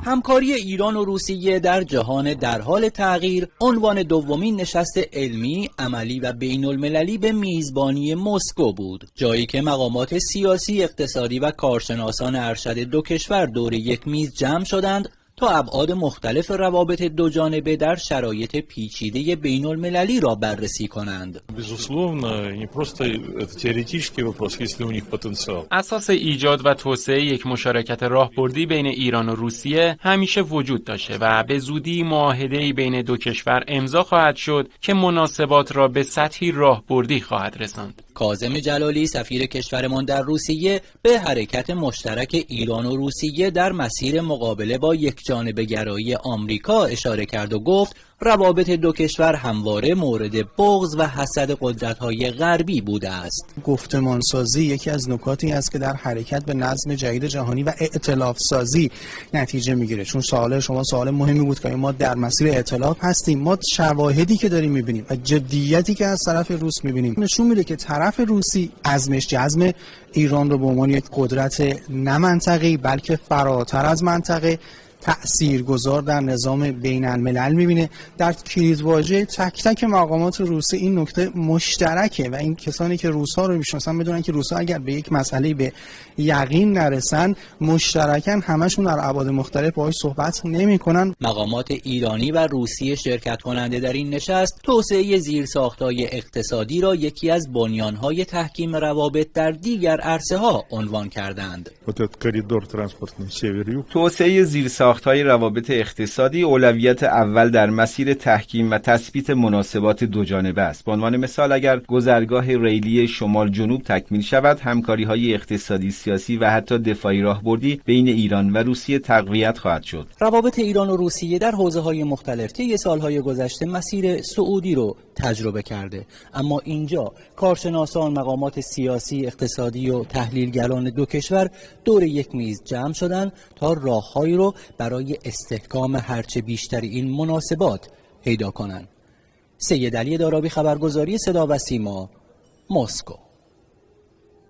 همکاری ایران و روسیه در جهان در حال تغییر عنوان دومین نشست علمی، عملی و بین المللی به میزبانی مسکو بود، جایی که مقامات سیاسی، اقتصادی و کارشناسان ارشد دو کشور دور یک میز جمع شدند تا ابعاد مختلف روابط دو جانبه در شرایط پیچیده بین المللی را بررسی کنند. اساس ایجاد و توسعه یک مشارکت راهبردی بین ایران و روسیه همیشه وجود داشته و به زودی معاهده‌ای بین دو کشور امضا خواهد شد که مناسبات را به سطحی راهبردی خواهد رساند. کاظم جلالی سفیر کشورمان در روسیه به حرکت مشترک ایران و روسیه در مسیر مقابله با یکجانبه‌گرایی آمریکا اشاره کرد و گفت روابط دو کشور همواره مورد بغض و حسد قدرت‌های غربی بوده است. گفتمانسازی یکی از نکاتی است که در حرکت به نظم جدید جهانی و ائتلاف سازی نتیجه میگیره. چون سوال شما سوال مهمی بود که ما در مسیر ائتلاف هستیم. ما شواهدی که داریم می‌بینیم و جدیتی که از طرف روس می‌بینیم نشون میده که طرف روسی عزمش جزم ایران رو به عنوان یک قدرت نه منطقه‌ای بلکه فراتر از منطقه تأثیرگذار در نظام بین الملل می‌بینه. در کلیدواژه تک تک مقامات روسی این نکته مشترکه و این کسانی که روس‌ها رو می‌شناسن بدونن که روس‌ها اگر به یک مسئله به یقین نرسن مشترکاً همشون در ابعاد مختلف باهاش صحبت نمی‌کنن. مقامات ایرانی و روسی شرکت کننده در این نشست توسعه زیرساخت‌های اقتصادی را یکی از بنیان‌های تحکیم روابط در دیگر عرصه‌ها عنوان کردند. توسعه زیرساخت‌های روابط اقتصادی اولویت اول در مسیر تحکیم و تثبیت مناسبات دوجانبه است. به عنوان مثال اگر گذرگاه ریلی شمال جنوب تکمیل شود، همکاری‌های اقتصادی، سیاسی و حتی دفاعی راهبردی بین ایران و روسیه تقویت خواهد شد. روابط ایران و روسیه در حوزه‌های مختلف طی سال‌های گذشته مسیر صعودی رو تجربه کرده، اما اینجا کارشناسان، مقامات سیاسی، اقتصادی و تحلیلگران دو کشور دور یک میز جمع شدند تا راه‌هایی رو برای استحکام هرچه بیشتر این مناسبات پیدا کنند. سید علی دارابی، خبرگزاری صدا و سیما، مسکو.